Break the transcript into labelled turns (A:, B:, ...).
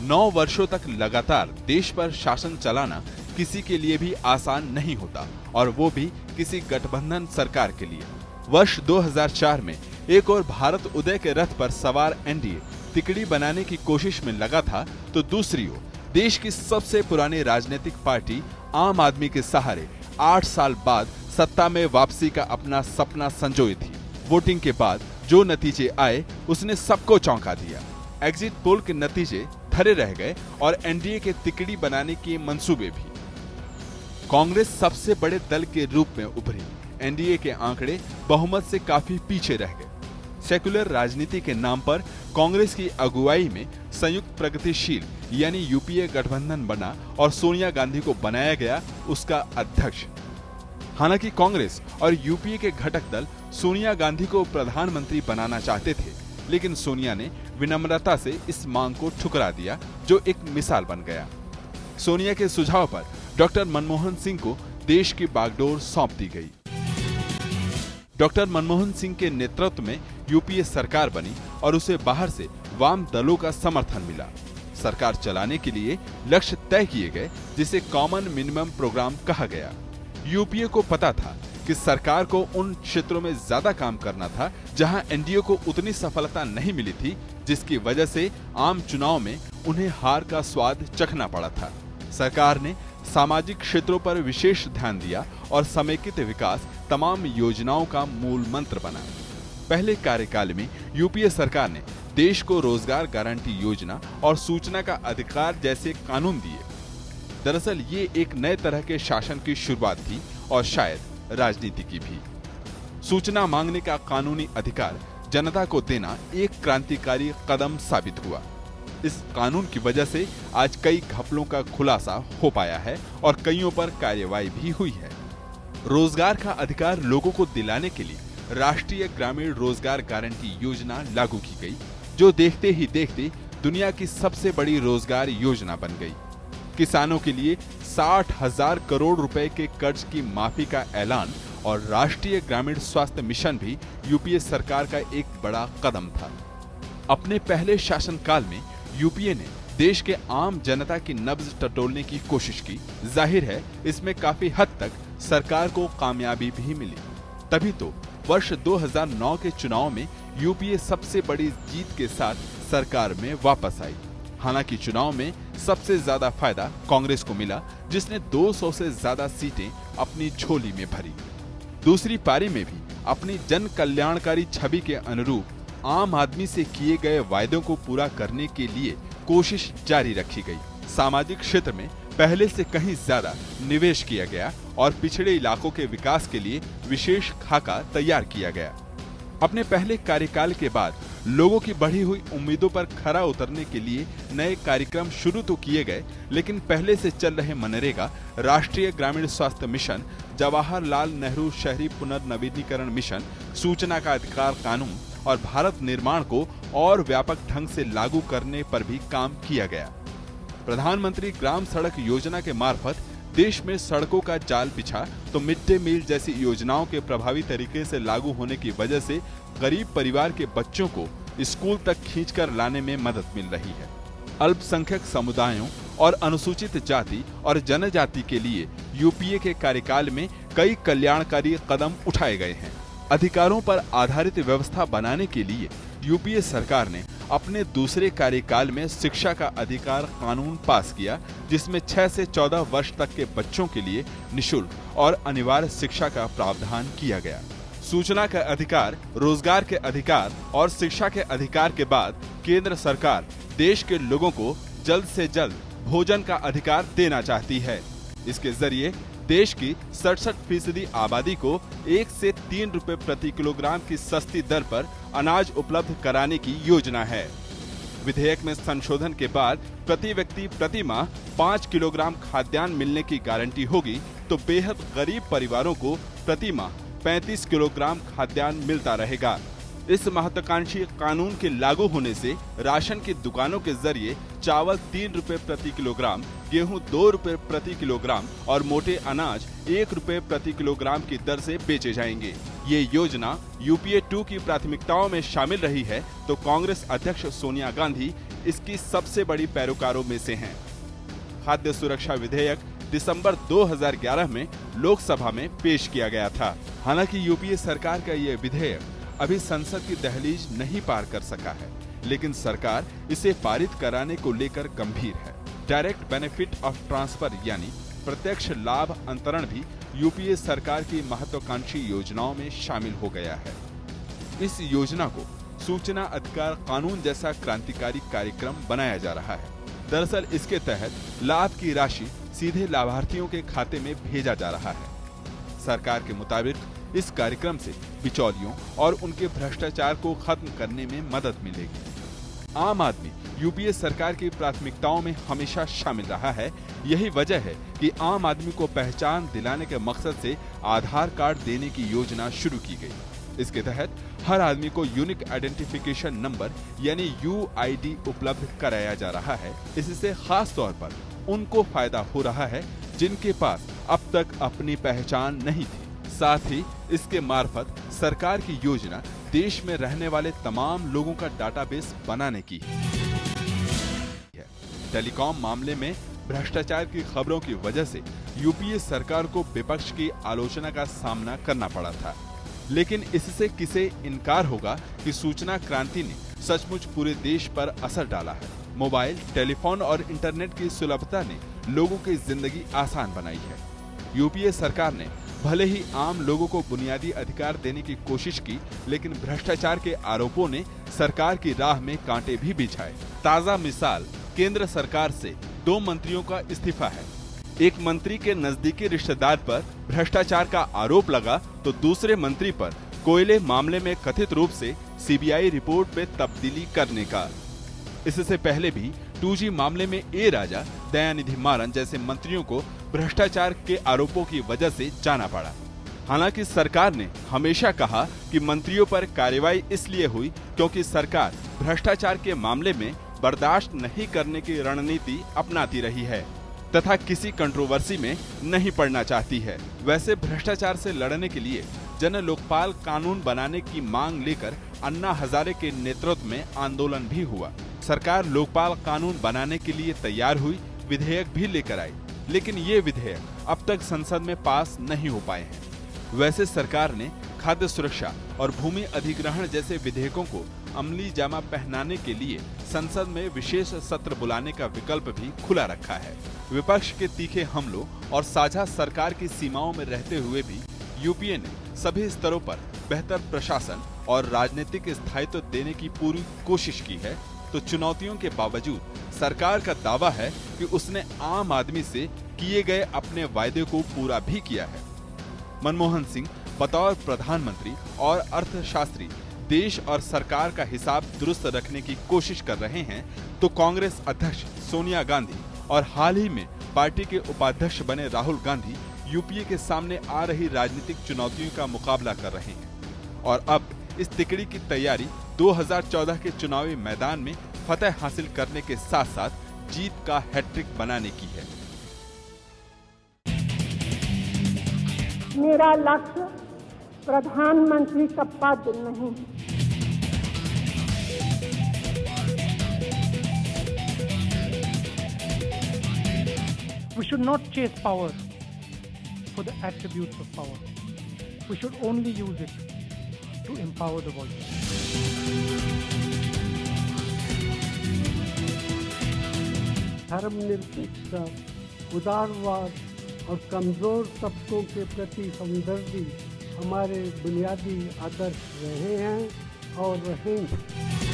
A: 9 वर्षों तक लगातार देश पर शासन चलाना किसी के लिए भी आसान नहीं होता, और वो भी किसी गठबंधन सरकार के लिए। वर्ष 2004 में एक और भारत उदय के रथ पर सवार एनडीए तिकड़ी बनाने की कोशिश में लगा था, तो दूसरी ओर देश की सबसे पुरानी राजनीतिक पार्टी आम आदमी के सहारे 8 साल बाद सत्ता में वापसी का अपना सपना संजोई थी। वोटिंग के बाद जो नतीजे आए उसने सबको चौंका दिया। एग्जिट पोल के नतीजे धरे रह गए और एनडीए के तिकड़ी बनाने के मंसूबे भी। कांग्रेस सबसे बड़े दल के रूप में उभरी। एनडीए के आंकड़े बहुमत से काफी पीछे रह गए। सेक्युलर राजनीति के नाम पर कांग्रेस की अगुवाई में संयुक्त प्रगतिशील यानी यूपीए गठबंधन बना और सोनिया गांधी को बनाया गया उसका अध्यक्ष। हालांकि कांग्रेस और यूपीए के घटक दल सोनिया गांधी को प्रधानमंत्री बनाना चाहते थे, लेकिन सोनिया ने विनम्रता से इस मांग को ठुकरा दिया, जो एक मिसाल बन गया। सोनिया के सुझाव पर डॉक्टर मनमोहन सिंह को देश की बागडोर सौंप दी गई। डॉक्टर मनमोहन सिंह के नेतृत्व में यूपीए सरकार बनी और उसे बाहर से वाम दलों का समर्थन मिला। सरकार चलाने के लिए लक्ष्य तय किए गए, जिसे कॉमन मिनिमम प्रोग्राम कहा गया। यूपीए को पता था कि सरकार को उन क्षेत्रों में ज्यादा काम करना था जहां एनडीए को उतनी सफलता नहीं मिली थी, जिसकी वजह से आम चुनाव में उन्हें हार का स्वाद चखना पड़ा था। सरकार ने सामाजिक क्षेत्रों पर विशेष ध्यान दिया और समेकित विकास तमाम योजनाओं का मूल मंत्र बना। पहले कार्यकाल में यूपीए सरकार ने देश को रोजगार गारंटी योजना और सूचना का अधिकार जैसे कानून दिए। दरअसल ये एक नए तरह के शासन की शुरुआत थी और शायद राजनीति की भी। सूचना मांगने का कानूनी अधिकार जनता को देना एक क्रांतिकारी कदम साबित हुआ। इस कानून की वजह से आज कई घपलों का खुलासा हो पाया है और कईयों पर कार्यवाही भी हुई है। रोजगार का अधिकार लोगों को दिलाने के लिए राष्ट्रीय ग्रामीण रोजगार गारंटी योजना लागू की गई, जो देखते ही देखते दुनिया की सबसे बड़ी रोजगार योजना बन गई। किसानों के लिए 60,000 करोड़ रुपए के कर्ज की माफी का ऐलान और राष्ट्रीय ग्रामीण स्वास्थ्य मिशन भी यूपीए सरकार का एक बड़ा कदम था। अपने पहले शासनकाल में यूपीए ने देश के आम जनता की नब्ज टटोलने की कोशिश की। जाहिर है इसमें काफी हद तक सरकार को कामयाबी भी मिली। तभी तो वर्ष 2009 के चुनाव में यूपीए सबसे बड़ी जीत के साथ सरकार में वापस आई। हालांकि चुनाव में सबसे ज्यादा फायदा कांग्रेस को मिला, जिसने 200 से ज्यादा सीटें अपनी झोली में भरी। दूसरी पारी में भी अपनी जन कल्याणकारी छवि के अनुरूप आम आदमी से किए गए वायदों को पूरा करने के लिए कोशिश जारी रखी गई। सामाजिक क्षेत्र में पहले से कहीं ज्यादा निवेश किया गया और पिछड़े इलाकों के विकास के लिए विशेष खाका तैयार किया गया। अपने पहले कार्यकाल के बाद लोगों की बढ़ी हुई उम्मीदों पर खरा उतरने के लिए नए कार्यक्रम शुरू तो किए गए, लेकिन पहले से चल रहे मनरेगा, राष्ट्रीय ग्रामीण स्वास्थ्य मिशन, जवाहरलाल नेहरू शहरी पुनर्नवीनीकरण मिशन, सूचना का अधिकार कानून और भारत निर्माण को और व्यापक ढंग से लागू करने पर भी काम किया गया। प्रधानमंत्री ग्राम सड़क योजना के मार्फत देश में सड़कों का जाल बिछा, तो मिड डे मील जैसी योजनाओं के प्रभावी तरीके से लागू होने की वजह से गरीब परिवार के बच्चों को स्कूल तक खींचकर लाने में मदद मिल रही है। अल्पसंख्यक समुदायों और अनुसूचित जाति और जनजाति के लिए यूपीए के कार्यकाल में कई कल्याणकारी कदम उठाए गए हैं। अधिकारों पर आधारित व्यवस्था बनाने के लिए यूपीए सरकार ने अपने दूसरे कार्यकाल में शिक्षा का अधिकार कानून पास किया, जिसमें 6 से 14 वर्ष तक के बच्चों के लिए निशुल्क और अनिवार्य शिक्षा का प्रावधान किया गया। सूचना का अधिकार, रोजगार के अधिकार और शिक्षा के अधिकार के बाद केंद्र सरकार देश के लोगों को जल्द से जल्द भोजन का अधिकार देना चाहती है। इसके जरिए देश की 67% आबादी को 1 से 3 रुपए प्रति किलोग्राम की सस्ती दर पर अनाज उपलब्ध कराने की योजना है। विधेयक में संशोधन के बाद प्रति व्यक्ति प्रति माह 5 किलोग्राम खाद्यान्न मिलने की गारंटी होगी, तो बेहद गरीब परिवारों को प्रति माह 35 किलोग्राम खाद्यान्न मिलता रहेगा। इस महत्वाकांक्षी कानून के लागू होने से राशन की दुकानों के जरिए चावल 3 रुपए प्रति किलोग्राम, गेहूं 2 रुपए प्रति किलोग्राम और मोटे अनाज 1 रुपए प्रति किलोग्राम की दर से बेचे जाएंगे। ये योजना यूपीए 2 की प्राथमिकताओं में शामिल रही है तो कांग्रेस अध्यक्ष सोनिया गांधी इसकी सबसे बड़ी पैरोकारों में से हैं। खाद्य सुरक्षा विधेयक दिसंबर 2011 में लोकसभा में पेश किया गया था। हालांकि यूपीए सरकार का ये विधेयक अभी संसद की दहलीज नहीं पार कर सका है, लेकिन सरकार इसे पारित कराने को लेकर गंभीर है। डायरेक्ट बेनिफिट ऑफ ट्रांसफर यानी प्रत्यक्ष लाभ अंतरण भी यूपीए सरकार की महत्वाकांक्षी योजनाओं में शामिल हो गया है। इस योजना को सूचना अधिकार कानून जैसा क्रांतिकारी कार्यक्रम बनाया जा रहा है। दरअसल इसके तहत लाभ की राशि सीधे लाभार्थियों के खाते में भेजा जा रहा है। सरकार के मुताबिक इस कार्यक्रम से बिचौलियों और उनके भ्रष्टाचार को खत्म करने में मदद मिलेगी। आम आदमी यूपीए सरकार की प्राथमिकताओं में हमेशा शामिल रहा है। यही वजह है कि आम आदमी को पहचान दिलाने के मकसद से आधार कार्ड देने की योजना शुरू की गई। इसके तहत हर आदमी को यूनिक आइडेंटिफिकेशन नंबर यानी यूआईडी उपलब्ध कराया जा रहा है। इससे खास तौर पर उनको फायदा हो रहा है जिनके पास अब तक अपनी पहचान नहीं थी। साथ ही इसके मार्फत सरकार की योजना देश में रहने वाले तमाम लोगों का डाटाबेस बनाने की है। टेलीकॉम मामले में भ्रष्टाचार की खबरों की वजह से यूपीए सरकार को विपक्ष की आलोचना का सामना करना पड़ा था, लेकिन इससे किसे इनकार होगा कि सूचना क्रांति ने सचमुच पूरे देश पर असर डाला है। मोबाइल, टेलीफोन और इंटरनेट की सुलभता ने लोगों की जिंदगी आसान बनाई है। यूपीए सरकार ने भले ही आम लोगों को बुनियादी अधिकार देने की कोशिश की, लेकिन भ्रष्टाचार के आरोपों ने सरकार की राह में कांटे भी बिछाए। ताजा मिसाल केंद्र सरकार से 2 मंत्रियों का इस्तीफा है। एक मंत्री के नजदीकी रिश्तेदार पर भ्रष्टाचार का आरोप लगा तो दूसरे मंत्री पर कोयले मामले में कथित रूप से सीबीआई रिपोर्ट में तब्दीली करने का। इससे पहले भी 2G मामले में ए राजा, दयानिधि मारन जैसे मंत्रियों को भ्रष्टाचार के आरोपों की वजह से जाना पड़ा। हालांकि सरकार ने हमेशा कहा कि मंत्रियों पर कार्रवाई इसलिए हुई क्योंकि सरकार भ्रष्टाचार के मामले में बर्दाश्त नहीं करने की रणनीति अपनाती रही है तथा किसी कंट्रोवर्सी में नहीं पड़ना चाहती है। वैसे भ्रष्टाचार से लड़ने के लिए जन लोकपाल कानून बनाने की मांग लेकर अन्ना हजारे के नेतृत्व में आंदोलन भी हुआ। सरकार लोकपाल कानून बनाने के लिए तैयार हुई, विधेयक भी लेकर आई, लेकिन ये विधेयक अब तक संसद में पास नहीं हो पाए हैं। वैसे सरकार ने खाद्य सुरक्षा और भूमि अधिग्रहण जैसे विधेयकों को अमली जामा पहनाने के लिए संसद में विशेष सत्र बुलाने का विकल्प भी खुला रखा है। विपक्ष के तीखे हमलों और साझा सरकार की सीमाओं में रहते हुए भी यूपीए ने सभी स्तरों पर बेहतर प्रशासन और राजनीतिक स्थायित्व देने की पूरी कोशिश की है। तो चुनौतियों के बावजूद सरकार का दावा है कि उसने आम आदमी से किए गए अपने वायदे को पूरा भी किया है। मनमोहन सिंह बतौर प्रधानमंत्री और अर्थशास्त्री देश और सरकार का हिसाब दुरुस्त रखने की कोशिश कर रहे हैं, तो कांग्रेस अध्यक्ष सोनिया गांधी और हाल ही में पार्टी के उपाध्यक्ष बने राहुल गांधी यूपीए के सामने आ रही राजनीतिक चुनौतियों का मुकाबला कर रहे हैं और अब इस तिकड़ी की तैयारी 2014 के चुनावी मैदान में फतह हासिल करने के साथ साथ जीत का हैट्रिक बनाने की है।
B: मेरा लक्ष्य प्रधानमंत्री का पद नहीं है।
C: We should not chase power for the attributes of power. We should only use it to empower the voice.
D: धर्मनिरपेक्षता, उदारवाद और कमजोर तबकों के प्रति हमदर्दी हमारे बुनियादी आदर्श रहे हैं और रहेंगे।